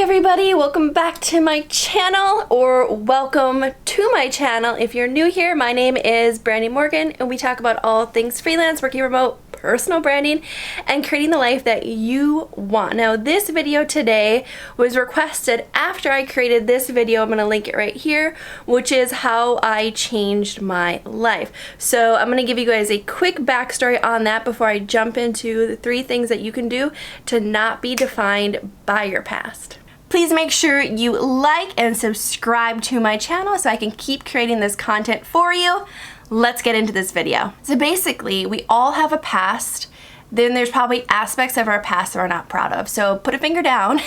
everybody, welcome back to my channel, or welcome to my channel. If you're new here, my name is Brandy Morgan and we talk about all things freelance, working remote, personal branding, and creating the life that you want. Now this video today was requested after I created this video. I'm going to link it right here, which is how I changed my life. So I'm going to give you guys a quick backstory on that before I jump into the 3 things that you can do to not be defined by your past. Please make sure you like and subscribe to my channel so I can keep creating this content for you. Let's get into this video. So basically, we all have a past. Then there's probably aspects of our past that we're not proud of. So put a finger down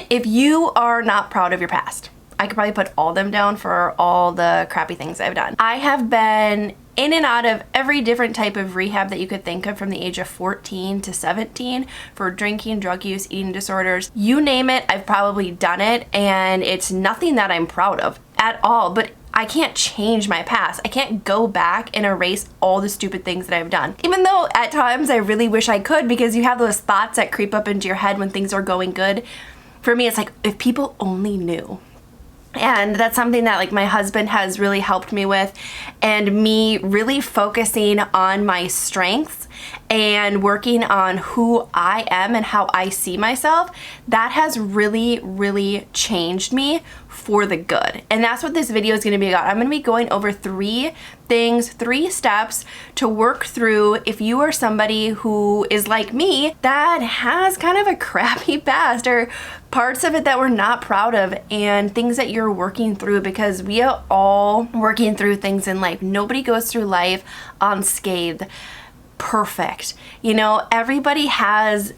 if you are not proud of your past. I could probably put all them down for all the crappy things I've done. I have been in and out of every different type of rehab that you could think of from the age of 14 to 17 for drinking, drug use, eating disorders. You name it, I've probably done it, and it's nothing that I'm proud of at all, but I can't change my past. I can't go back and erase all the stupid things that I've done. Even though at times I really wish I could, because you have those thoughts that creep up into your head when things are going good. For me, it's like, if people only knew. And that's something that like my husband has really helped me with, and me really focusing on my strengths and working on who I am and how I see myself. That has really changed me for the good. And that's what this video is going to be about. I'm going to be going over 3 things, 3 steps to work through if you are somebody who is like me that has kind of a crappy past, or parts of it that we're not proud of, and things that you're working through, because we are all working through things in life. Nobody goes through life unscathed, perfect. You know, everybody has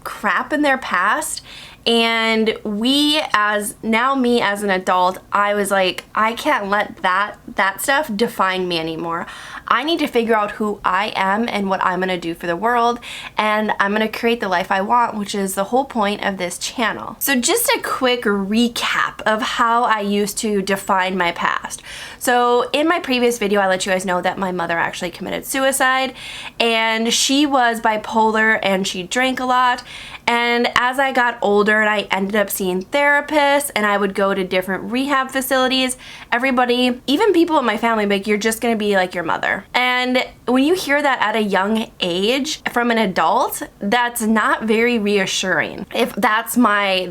crap in their past. And me as an adult, I was like, I can't let that stuff define me anymore. I need to figure out who I am and what I'm gonna do for the world, and I'm gonna create the life I want, which is the whole point of this channel. So just a quick recap of how I used to define my past. So in my previous video, I let you guys know that my mother actually committed suicide, and she was bipolar and she drank a lot. And as I got older and I ended up seeing therapists and I would go to different rehab facilities, everybody, even people in my family, like, you're just gonna be like your mother. And when you hear that at a young age from an adult, that's not very reassuring. If that's my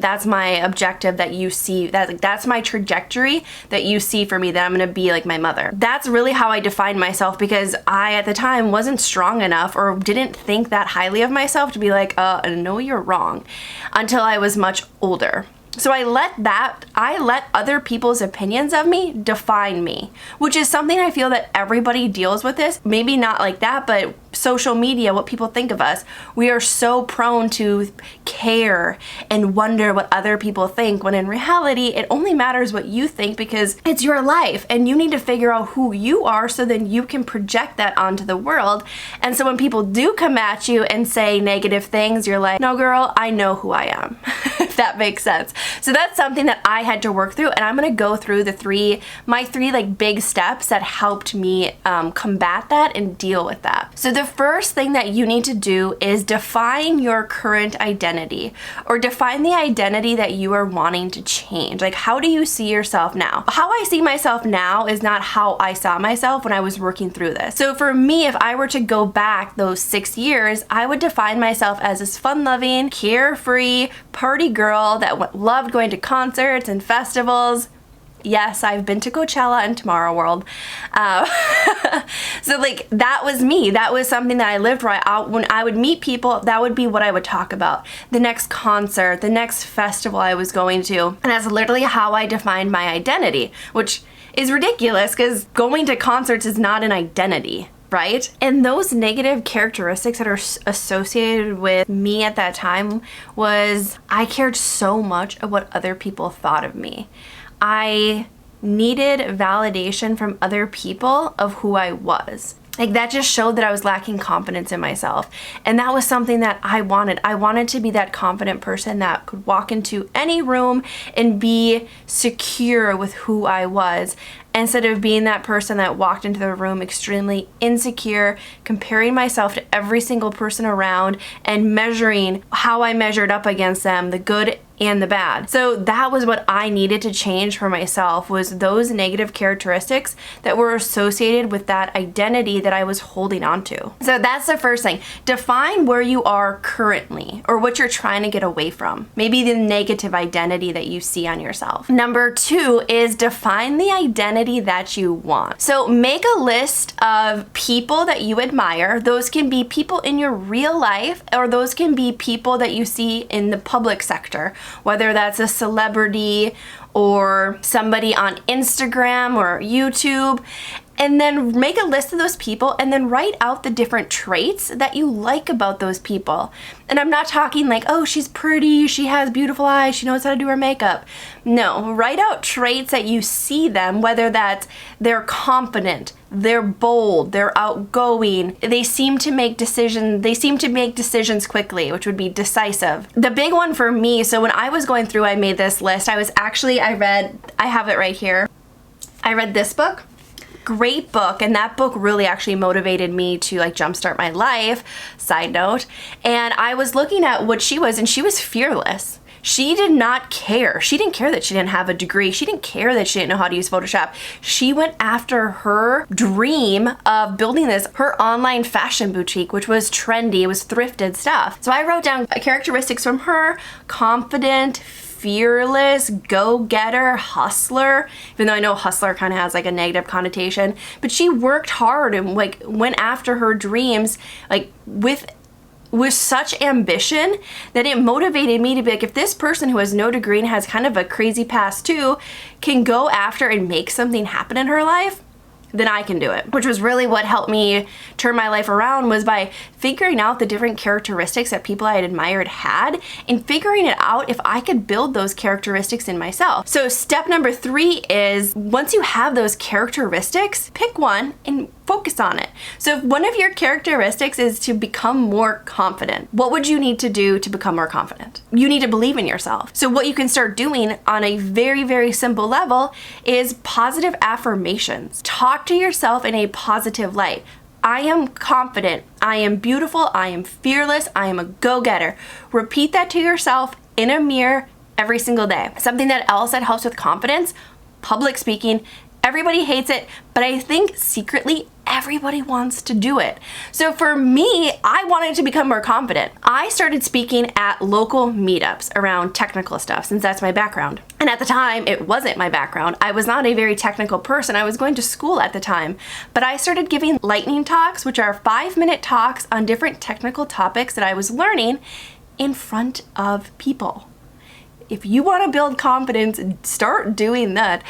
objective that you see, that's my trajectory that you see for me, that I'm gonna be like my mother. That's really how I defined myself, because I at the time wasn't strong enough or didn't think that highly of myself to be like, no, you're wrong, until I was much older. So I let other people's opinions of me define me, which is something I feel that everybody deals with this. Maybe not like that, but social media, what people think of us, we are so prone to care and wonder what other people think, when in reality, it only matters what you think, because it's your life and you need to figure out who you are so then you can project that onto the world. And so when people do come at you and say negative things, you're like, no girl, I know who I am. If that makes sense. So that's something that I had to work through, and I'm gonna go through my three like big steps that helped me combat that and deal with that. So the first thing that you need to do is define your current identity, or define the identity that you are wanting to change. Like, how do you see yourself now? How I see myself now is not how I saw myself when I was working through this. So for me, if I were to go back those 6 years, I would define myself as this fun-loving, carefree, party girl that loved going to concerts and festivals. Yes, I've been to Coachella and Tomorrow World. So like, that was me. That was something that I lived right out. When I would meet people, that would be what I would talk about. The next concert, the next festival I was going to. And that's literally how I defined my identity, which is ridiculous, because going to concerts is not an identity, right? And those negative characteristics that are associated with me at that time was I cared so much of what other people thought of me. I needed validation from other people of who I was. Like, that just showed that I was lacking confidence in myself. And that was something that I wanted. I wanted to be that confident person that could walk into any room and be secure with who I was. instead of being that person that walked into the room extremely insecure, comparing myself to every single person around and measuring how I measured up against them, the good and the bad. So that was what I needed to change for myself, was those negative characteristics that were associated with that identity that I was holding on to. So that's the first thing. Define where you are currently, or what you're trying to get away from. Maybe the negative identity that you see on yourself. Number 2 is define the identity that you want. So make a list of people that you admire. Those can be people in your real life, or those can be people that you see in the public sector, whether that's a celebrity or somebody on Instagram or YouTube. And then make a list of those people and then write out the different traits that you like about those people. And I'm not talking like, oh, she's pretty, she has beautiful eyes, she knows how to do her makeup. No, write out traits that you see them, whether that's they're confident, they're bold, they're outgoing, they seem to make decisions quickly, which would be decisive. The big one for me, so when I was going through, I made this list. I have it right here. I read this book. Great book, and that book really actually motivated me to like jumpstart my life, side note. And I was looking at what she was, and she was fearless. She did not care. She didn't care that she didn't have a degree. She didn't care that she didn't know how to use Photoshop. She went after her dream of building her online fashion boutique, which was trendy. It was thrifted stuff. So I wrote down characteristics from her: confident, fearless, go-getter, hustler, even though I know hustler kind of has like a negative connotation, but she worked hard and like went after her dreams like with such ambition that it motivated me to be like, if this person who has no degree and has kind of a crazy past too can go after and make something happen in her life, then I can do it. Which was really what helped me turn my life around, was by figuring out the different characteristics that people I had admired had, and figuring it out if I could build those characteristics in myself. So step number 3 is, once you have those characteristics, pick one and focus on it. So if one of your characteristics is to become more confident, what would you need to do to become more confident? You need to believe in yourself. So what you can start doing on a very, very simple level is positive affirmations. Talk to yourself in a positive light. I am confident, I am beautiful, I am fearless, I am a go-getter. Repeat that to yourself in a mirror every single day. Something else that helps with confidence: public speaking. Everybody hates it, but I think secretly everybody wants to do it. So for me, I wanted to become more confident. I started speaking at local meetups around technical stuff, since that's my background. And at the time, it wasn't my background. I was not a very technical person. I was going to school at the time. But I started giving lightning talks, which are 5-minute talks on different technical topics that I was learning in front of people. If you want to build confidence, start doing that.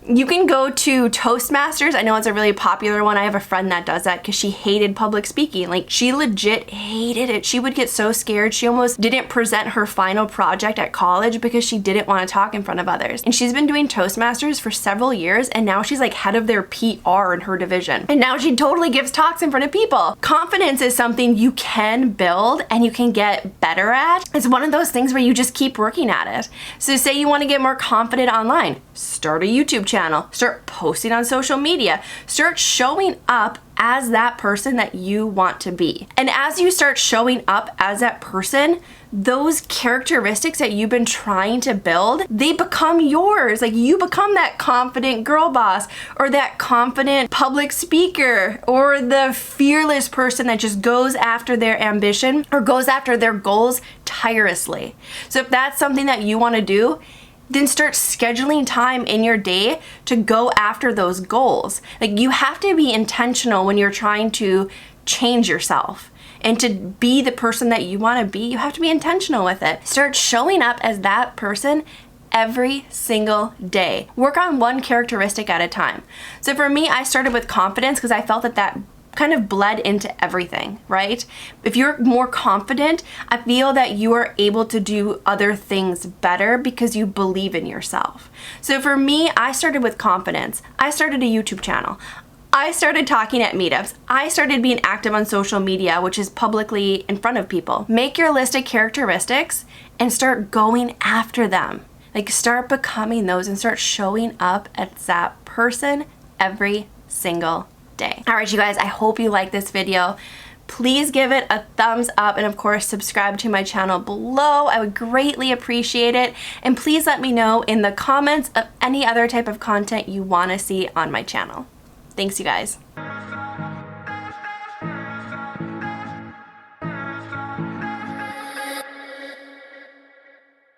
You can go to Toastmasters. I know it's a really popular one. I have a friend that does that because she hated public speaking. Like, she legit hated it. She would get so scared. She almost didn't present her final project at college because she didn't want to talk in front of others. And she's been doing Toastmasters for several years, and now she's like head of their PR in her division. And now she totally gives talks in front of people. Confidence is something you can build and you can get better at. It's one of those things where you just keep working at it. So say you want to get more confident online. Start a YouTube channel, start posting on social media, start showing up as that person that you want to be. And as you start showing up as that person, those characteristics that you've been trying to build, they become yours. Like, you become that confident girl boss, or that confident public speaker, or the fearless person that just goes after their ambition or goes after their goals tirelessly. So if that's something that you want to do, then start scheduling time in your day to go after those goals. Like, you have to be intentional when you're trying to change yourself. And to be the person that you want to be, you have to be intentional with it. Start showing up as that person every single day. Work on one characteristic at a time. So for me, I started with confidence because I felt that kind of bled into everything, right? If you're more confident, I feel that you are able to do other things better because you believe in yourself. So for me, I started with confidence. I started a YouTube channel. I started talking at meetups. I started being active on social media, which is publicly in front of people. Make your list of characteristics and start going after them. Like, start becoming those and start showing up as that person every single day. All right, you guys, I hope you like this video. Please give it a thumbs up and of course subscribe to my channel below. I would greatly appreciate it. And please let me know in the comments of any other type of content you want to see on my channel. Thanks, you guys.